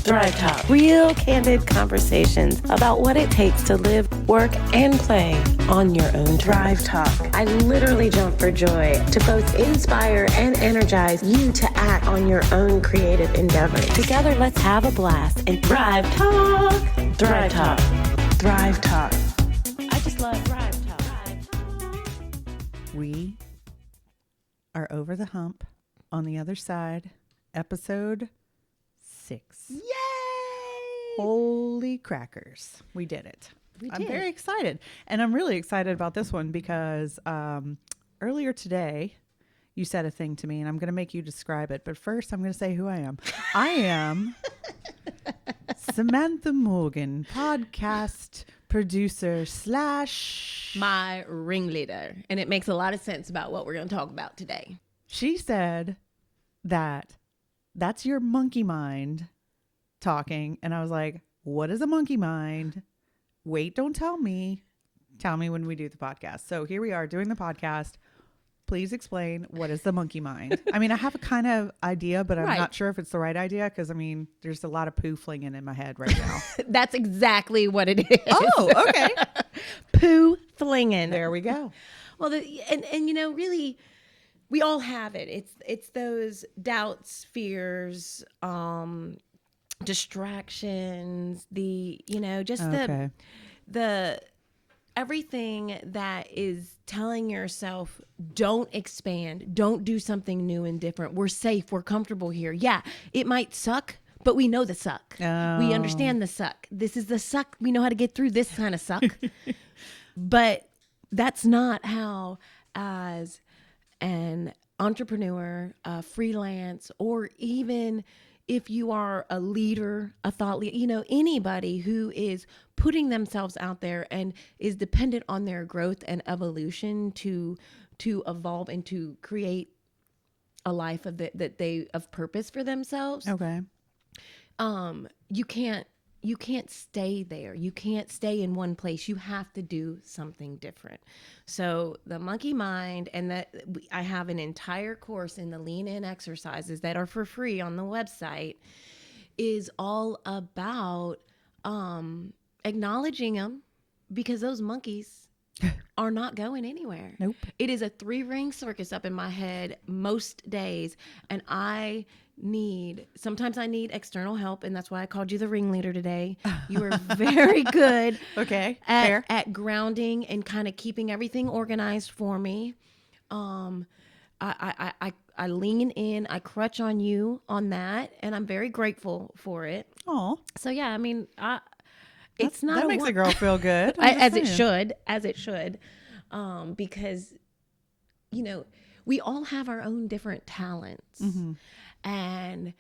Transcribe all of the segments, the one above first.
ThrivTalk. Real candid conversations about what it takes to live, work, and play on your own ThrivTalk. I literally jump for joy to both inspire and energize you to act on your own creative endeavors. Together, let's have a blast and ThrivTalk. ThrivTalk. ThrivTalk. I just love ThrivTalk. We are over the hump on the other side. Episode 6. Yay! Holy crackers. We did it. I'm very excited. And I'm really excited about this one because earlier today, you said a thing to me and I'm going to make you describe it. But first, I'm going to say who I am. I am Samantha Morgan, podcast producer / my ringleader. And it makes a lot of sense about what we're going to talk about today. She said that's your monkey mind talking. And I was like, what is a monkey mind? Wait, don't tell me. Tell me when we do the podcast. So here we are doing the podcast. Please explain, what is the monkey mind? I mean, I have a kind of idea, but I'm not sure if it's the right idea because, I mean, there's a lot of poo flinging in my head right now. That's exactly what it is. Oh, okay. Poo flinging. There we go. Well, and you know, really, we all have it. It's those doubts, fears, distractions, the everything that is telling yourself, don't expand, don't do something new and different. We're safe. We're comfortable here. Yeah, it might suck, but we know the suck. Oh. We understand the suck. This is the suck. We know how to get through this kind of suck. But that's not how, as an entrepreneur, a freelance, or even if you are a leader, a thought leader, anybody who is putting themselves out there and is dependent on their growth and evolution to evolve and to create a life of purpose for themselves. Okay. You can't stay there. You can't stay in one place. You have to do something different. So the monkey mind, and I have an entire course in the lean in exercises that are for free on the website, is all about acknowledging them, because those monkeys are not going anywhere. Nope. It is a 3-ring circus up in my head most days, and sometimes I need external help, and that's why I called you the ringleader today. You are very good at grounding and kind of keeping everything organized for me. I lean in, I crutch on you on that, and I'm very grateful for it. Oh. So yeah, I mean, that makes a girl feel good. as it should, because we all have our own different talents. Mm-hmm. And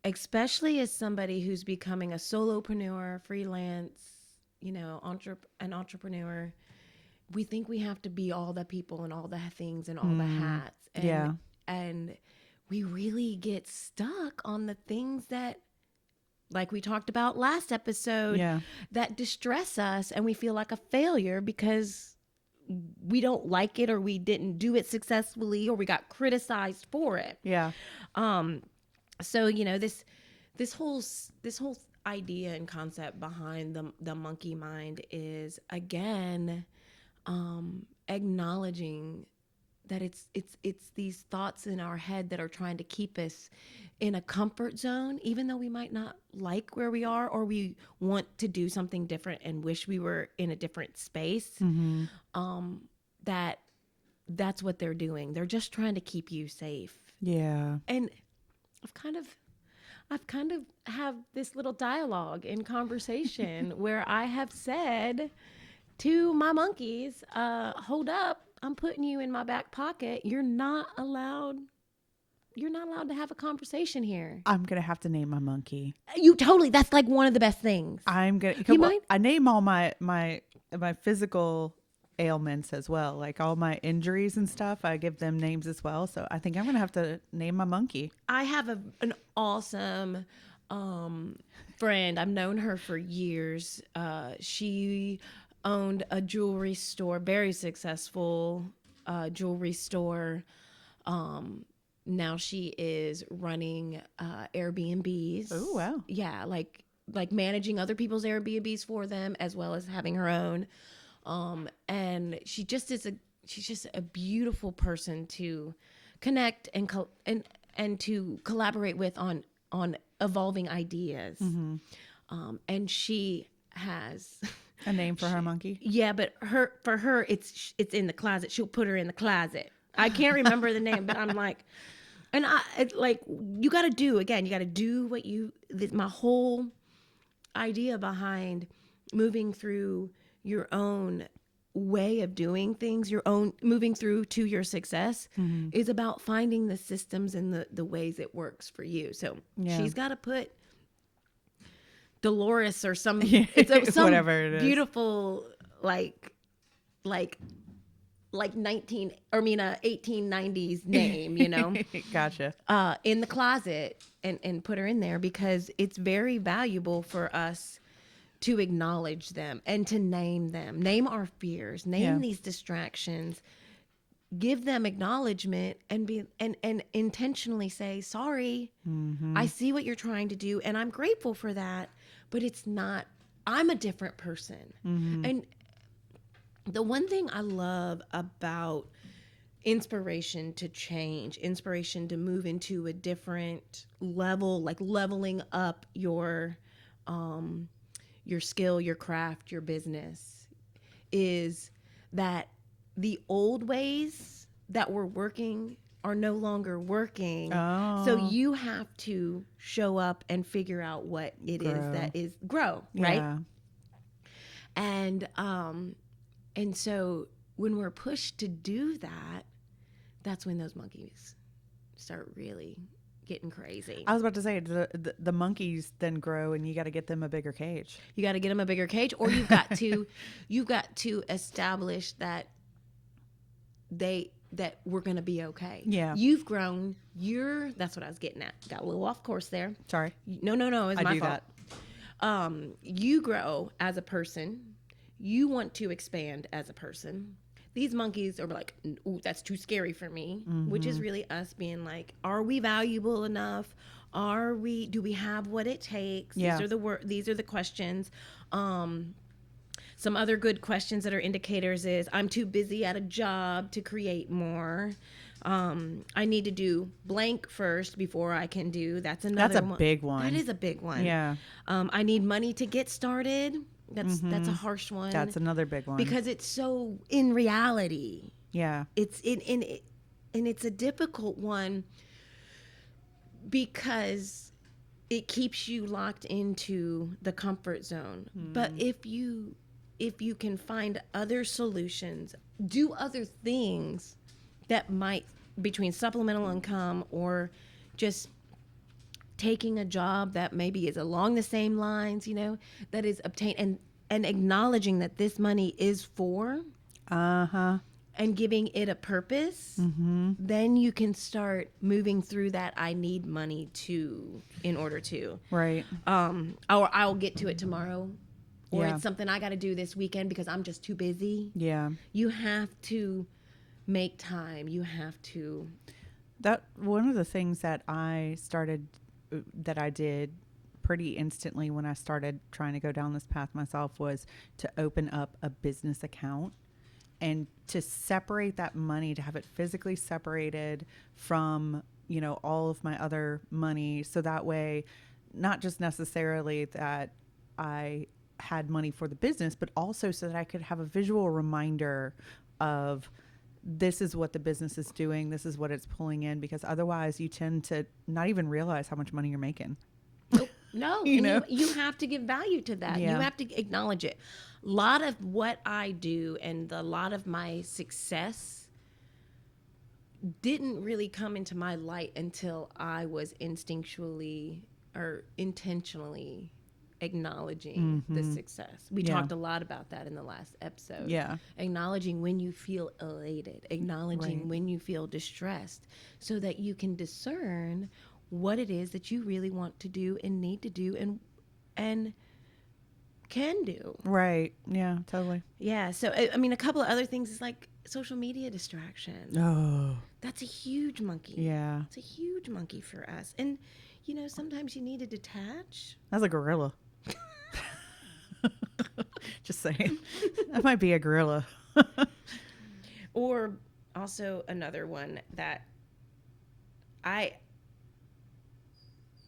especially as somebody who's becoming a solopreneur, freelance, an entrepreneur, we think we have to be all the people and all the things and all the hats. And we really get stuck on the things that, like we talked about last episode, that distress us, and we feel like a failure because we don't like it, or we didn't do it successfully, or we got criticized for it. Yeah. So this whole idea and concept behind the monkey mind is, again, acknowledging that it's these thoughts in our head that are trying to keep us in a comfort zone, even though we might not like where we are, or we want to do something different and wish we were in a different space. Mm-hmm. That's what they're doing. They're just trying to keep you safe. Yeah. And I've kind of have this little dialogue and conversation where I have said to my monkeys, hold up, I'm putting you in my back pocket. You're not allowed to have a conversation here. I'm going to have to name my monkey. That's like one of the best things. I name all my physical ailments as well, like all my injuries and stuff. I give them names as well. So I think I'm going to have to name my monkey. I have an awesome friend. I've known her for years. She owned a jewelry store, very successful jewelry store, Now she is running Airbnbs. Oh, wow. Yeah, like managing other people's Airbnbs for them as well as having her own. And she's just a beautiful person to connect and to collaborate with on evolving ideas. And she has A name for her monkey? yeah, but for her it's in the closet. She'll put her in the closet. I can't remember the name, but I'm like, and like you got to do what my whole idea behind moving through your own way of doing things, your own moving through to your success is about finding the systems and the ways it works for you. So she's got to put Dolores or some some whatever it is, beautiful like 1890s name, you know, Gotcha. in the closet and put her in there because it's very valuable for us to acknowledge them and to name them, name our fears, name these distractions, give them acknowledgement and intentionally say, sorry, I see what you're trying to do. And I'm grateful for that, but it's not, I'm a different person. And the one thing I love about inspiration to change, inspiration to move into a different level, like leveling up your skill, your craft, your business, is that the old ways that were working are no longer working. Oh. So you have to show up and figure out what it is that is grow, right? Yeah. And so when we're pushed to do that, that's when those monkeys start really getting crazy. I was about to say the monkeys then grow, and you got to get them a bigger cage. You got to get them a bigger cage, or you've got to establish that we're going to be okay. Yeah. You've grown. That's what I was getting at. Got a little off course there. Sorry. No. It's my fault. You grow as a person. You want to expand as a person. These monkeys are like, ooh, that's too scary for me, which is really us being like, are we valuable enough? Do we have what it takes? Yeah. These are the questions. Some other good questions that are indicators is I'm too busy at a job to create more. I need to do blank first before I can do. That's another one. That's a big one. That is a big one. Yeah. I need money to get started. That's a harsh one. That's another big one. Because it's so in reality. Yeah. And it's a difficult one because it keeps you locked into the comfort zone. But if you can find other solutions, do other things that might, between supplemental income or just taking a job that maybe is along the same lines, that is obtained and acknowledging that this money is for and giving it a purpose, then you can start moving through that I need money in order to. Right. Or I'll get to it tomorrow. Or it's something I got to do this weekend because I'm just too busy. Yeah. You have to make time. You have to. That one of the things that I did pretty instantly when I started trying to go down this path myself was to open up a business account and to separate that money, to have it physically separated from, all of my other money. So that way, not just necessarily that I had money for the business, but also so that I could have a visual reminder of this is what the business is doing. This is what it's pulling in, because otherwise you tend to not even realize how much money you're making. No, you have to give value to that. Yeah. You have to acknowledge it. A lot of what I do and a lot of my success didn't really come into my light until I was instinctually or intentionally acknowledging the success. We talked a lot about that in the last episode. Yeah. Acknowledging when you feel elated, acknowledging when you feel distressed, so that you can discern what it is that you really want to do and need to do and can do. Right. Yeah, totally. Yeah. So, I mean, a couple of other things is like social media distraction. Oh, That's a huge monkey. yeah. It's a huge monkey for us. And, sometimes you need to detach. That's a gorilla. Just saying. That might be a gorilla. Or also another one that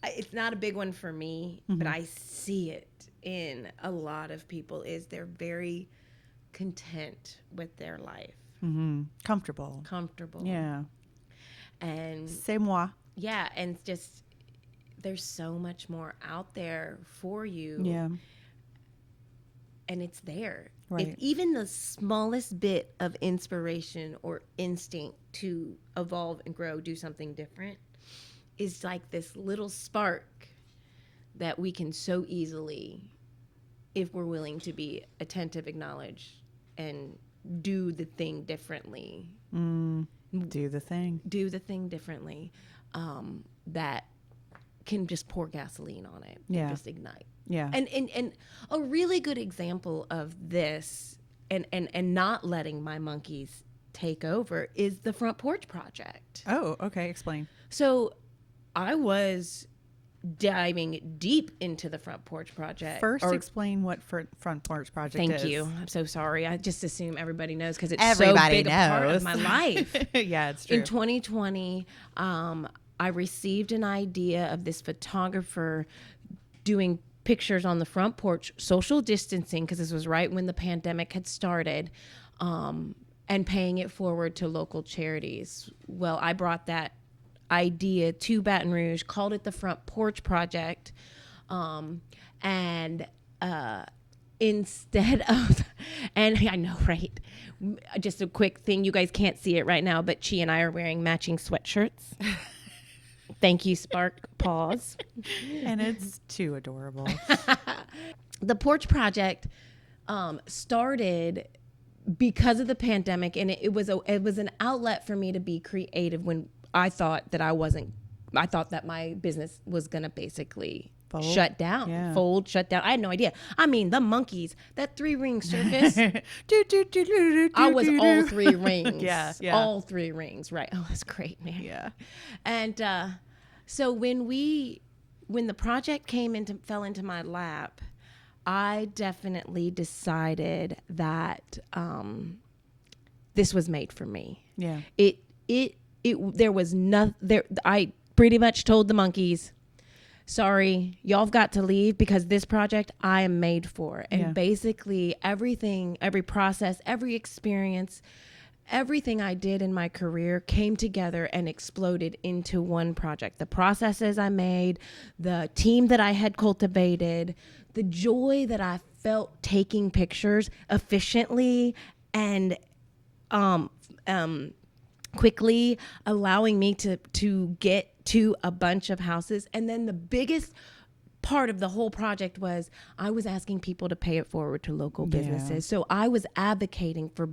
it's not a big one for me, but I see it in a lot of people, is they're very content with their life. Comfortable. Yeah. And C'est moi. yeah, and just there's so much more out there for you. Yeah. And it's there. Right. If even the smallest bit of inspiration or instinct to evolve and grow, do something different, is like this little spark that we can so easily, if we're willing to be attentive, acknowledge, and do the thing differently. Do the thing. Do the thing differently. That can just pour gasoline on it. Yeah. Just ignite. Yeah. And a really good example of this and not letting my monkeys take over is the Front Porch Project. Oh, okay. Explain. So I was diving deep into the Front Porch Project. First, explain what Front Porch Project is. Thank you. I'm so sorry. I just assume everybody knows because it's Everybody so big a part of knows. my life. Yeah, it's true. In 2020, I received an idea of this photographer doing pictures on the front porch, social distancing, because this was right when the pandemic had started, and paying it forward to local charities. Well, I brought that idea to Baton Rouge, called it the Front Porch Project, and instead of, and I know, right? Just a quick thing, you guys can't see it right now, but Chi and I are wearing matching sweatshirts. Thank you, Spark. Pause. And it's too adorable. The Porch Project started because of the pandemic, and it was an outlet for me to be creative when I thought that my business was going to basically shut down, shut down. I had no idea. I mean, the monkeys, that 3-ring circus, I was all 3 rings. Yeah. All 3 rings, right. Oh, that's great, man. Yeah. And so when the project fell into my lap, I definitely decided that this was made for me. Yeah. There was nothing there. I pretty much told the monkeys, sorry, y'all have got to leave because this project I am made for. And basically everything, every process, every experience, everything I did in my career came together and exploded into one project. The processes I made, the team that I had cultivated, the joy that I felt taking pictures efficiently and quickly, allowing me to get to a bunch of houses. And then the biggest part of the whole project was I was asking people to pay it forward to local businesses. So I was advocating for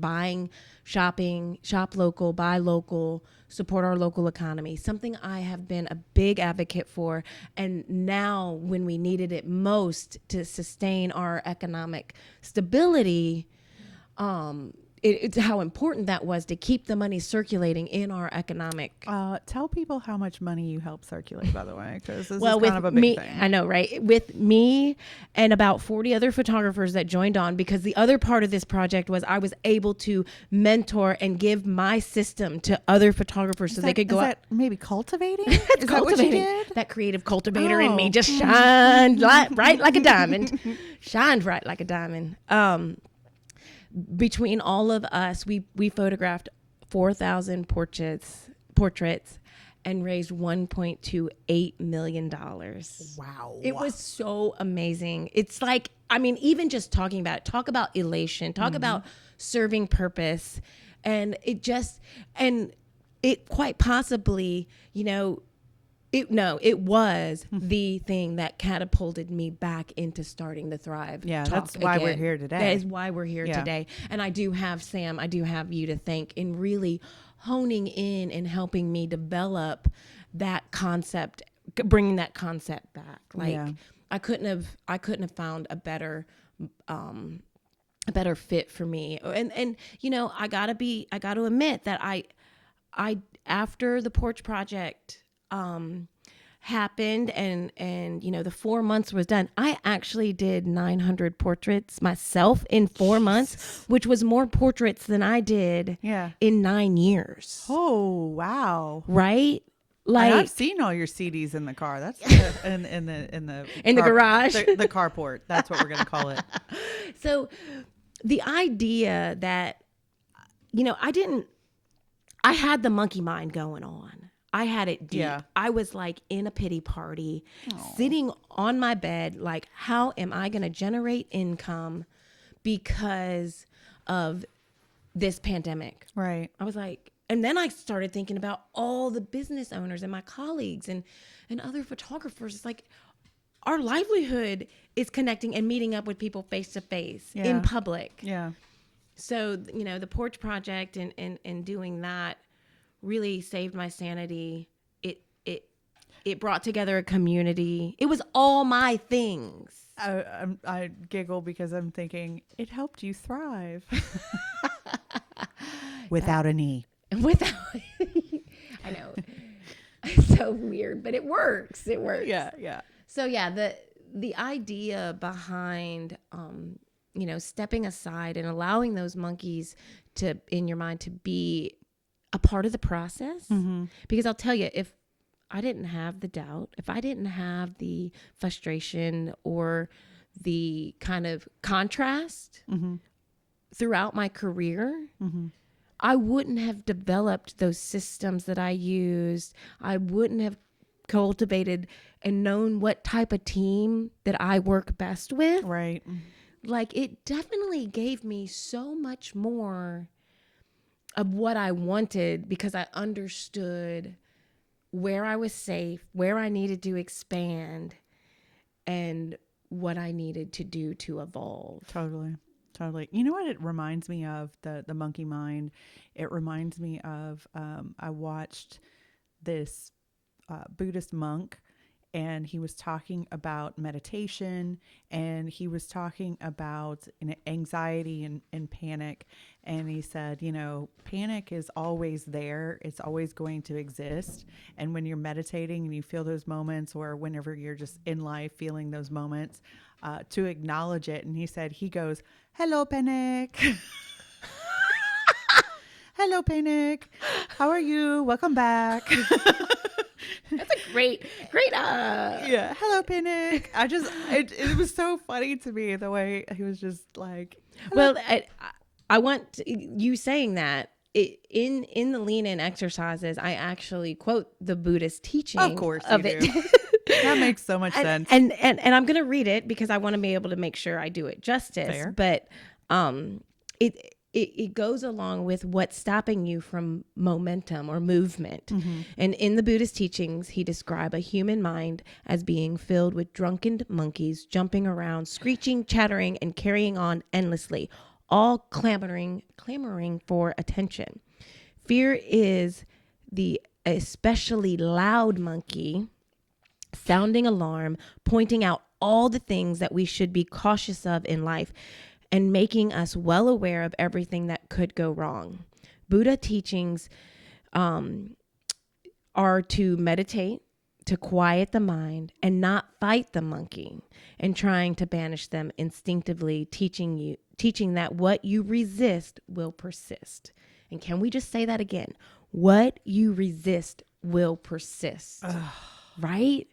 shop local, buy local, support our local economy, something I have been a big advocate for. And now when we needed it most to sustain our economic stability, it's how important that was to keep the money circulating in our economic. Tell people how much money you help circulate, by the way, because this is with kind of a big thing. I know, right? With me and about 40 other photographers that joined on, because the other part of this project was I was able to mentor and give my system to other photographers so they could go out. Maybe cultivating? Is that what you did? That creative cultivator in me just shined bright like a diamond. Shined bright like a diamond. Between all of us, we photographed 4,000 portraits and raised $1.28 million. Wow. It was so amazing. It's like, I mean, even just talking about it, talk about elation, talk about serving purpose. And it quite possibly, it was the thing that catapulted me back into starting to thrive. Yeah, Talk that's why we're again. here today. That is why we're here today. And I do have Sam, I do have you to thank in really honing in and helping me develop that concept, bringing that concept back. Like I couldn't have found a better a better fit for me. And you know, I got to admit that I after the porch project happened and you know the 4 months was done, I actually did 900 portraits myself in 4 months, which was more portraits than I did in 9 years. Oh, wow. Right? Like, Like, I've seen all your CDs in the car. That's in the garage, the carport. That's what we're gonna call it. So the idea that, you know, I had the monkey mind going on. I had it deep. Yeah. I was like in a pity party, sitting on my bed, like, how am I going to generate income because of this pandemic? Right. I was like, and then I started thinking about all the business owners and my colleagues and other photographers. It's like our livelihood is connecting and meeting up with people face to face in public. Yeah. So, you know, the porch project and doing that really saved my sanity. It brought together a community. It was all my things. I giggle because I'm thinking it helped you thrive without a knee. Without, I know, it's so weird, but it works. It works. Yeah. So yeah, the idea behind, you know, stepping aside and allowing those monkeys to, in your mind, to be a part of the process. Mm-hmm. Because I'll tell you, if I didn't have the doubt, if I didn't have the frustration or the kind of contrast throughout my career, I wouldn't have developed those systems that I used. I wouldn't have cultivated and known what type of team that I work best with. Right. Like, it definitely gave me so much more of what I wanted because I understood where I was safe, where I needed to expand, and what I needed to do to evolve. Totally. You know what it reminds me of, the monkey mind? It reminds me of, I watched this Buddhist monk, and he was talking about meditation, and he was talking about, you know, anxiety and panic. And he said, you know, panic is always there. It's always going to exist. And when you're meditating and you feel those moments, or whenever you're just in life feeling those moments, to acknowledge it. And he said, he goes, "Hello, panic." "Hello, panic. How are you? Welcome back." That's a great. Yeah. "Hello, panic." It was so funny to me the way he was just like, hello. Well, I want you saying that in the lean in exercises, I actually quote the Buddhist teaching Of course of you it. do. That makes so much sense. And I'm going to read it because I want to be able to make sure I do it justice. Fair. But it goes along with what's stopping you from momentum or movement. Mm-hmm. And in the Buddhist teachings, he described a human mind as being filled with drunken monkeys jumping around, screeching, chattering, and carrying on endlessly, all clamoring for attention. Fear is the especially loud monkey, sounding alarm, pointing out all the things that we should be cautious of in life, and making us well aware of everything that could go wrong. Buddha teachings are to meditate, to quiet the mind, and not fight the monkey, and trying to banish them instinctively, teaching that what you resist will persist. And can we just say that again? What you resist will persist. Right?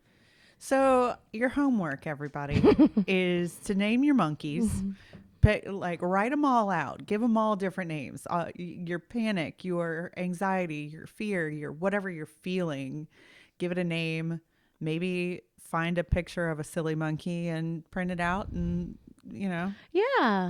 So your homework, everybody, is to name your monkeys. Like, write them all out. Give them all different names. Your panic, your anxiety, your fear, your whatever you're feeling. Give it a name. Maybe find a picture of a silly monkey and print it out and, you know,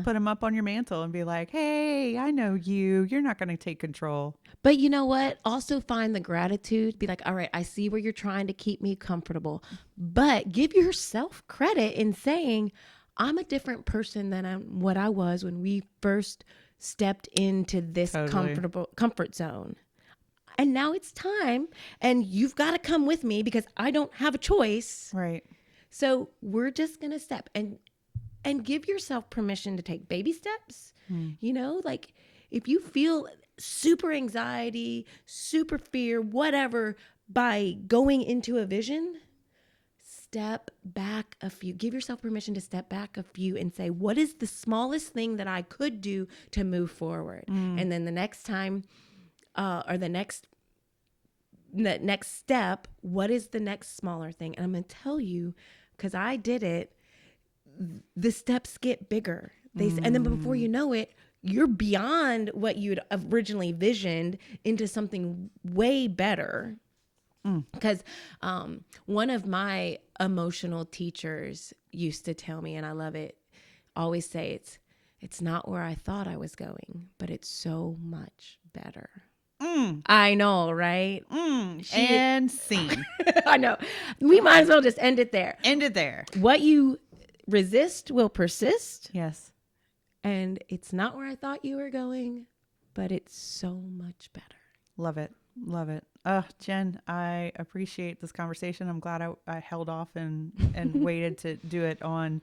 put them up on your mantle and be like, "Hey, I know you. You're not going to take control." But you know what? Also find the gratitude. Be like, all right, I see where you're trying to keep me comfortable, but give yourself credit in saying, I'm a different person than what I was when we first stepped into this comfort zone. And now it's time, and you've got to come with me because I don't have a choice. Right. So we're just going to step. And and give yourself permission to take baby steps. You know, like if you feel super anxiety, super fear, whatever, by going into a vision, step back a few. Give yourself permission to step back a few and say, what is the smallest thing that I could do to move forward? And then the next time, or the next step, what is the next smaller thing? And I'm going to tell you, because I did it, the steps get bigger. And then before you know it, you're beyond what you'd originally visioned into something way better. Because one of my emotional teachers used to tell me, and I love it, always say it's not where I thought I was going, but it's so much better. I know, right? And scene. I know. We might as well just end it there. End it there. What you resist will persist. Yes. And it's not where I thought you were going, but it's so much better. Love it. Love it. Jen, I appreciate this conversation. I'm glad I held off and waited to do it on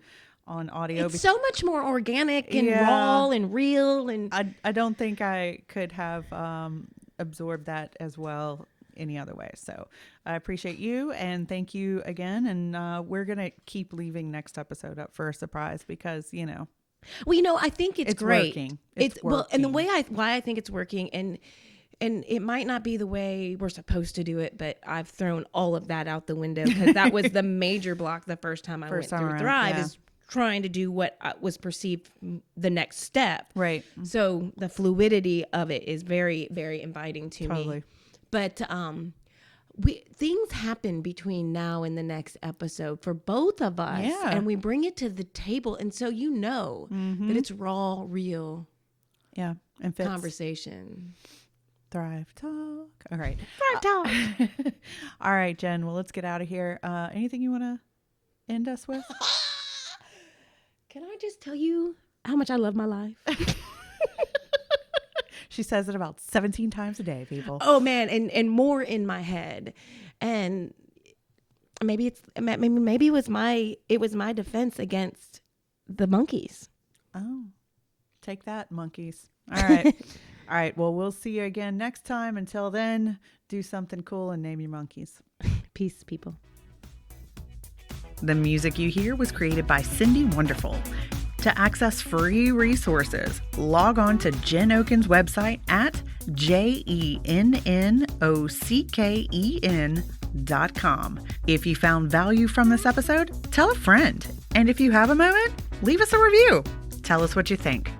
audio. It's so much more organic and raw and real. And I don't think I could have absorbed that as well any other way. So I appreciate you and thank you again. And we're going to keep leaving next episode up for a surprise because, you know. Well, you know, I think it's great. Working. It's working. Well, and the way why I think it's working, and it might not be the way we're supposed to do it, but I've thrown all of that out the window because that was the major block the first time I went through Thrive is trying to do what was perceived the next step. Right. So the fluidity of it is very, very inviting to me. But things happen between now and the next episode for both of us. Yeah. And we bring it to the table. And so you know that it's raw, real and conversation. ThrivTalk. All right. ThrivTalk. All right, Jen. Well, let's get out of here. Anything you want to end us with? Can I just tell you how much I love my life? She says it about 17 times a day, people. Oh man, and more in my head. And maybe it was my defense against the monkeys. Oh. Take that, monkeys. All right. All right. Well, we'll see you again next time. Until then, do something cool and name your monkeys. Peace, people. The music you hear was created by Cindy Wonderful. To access free resources, log on to Jenn Oken's website at JENNOCKEN.com. If you found value from this episode, tell a friend. And if you have a moment, leave us a review. Tell us what you think.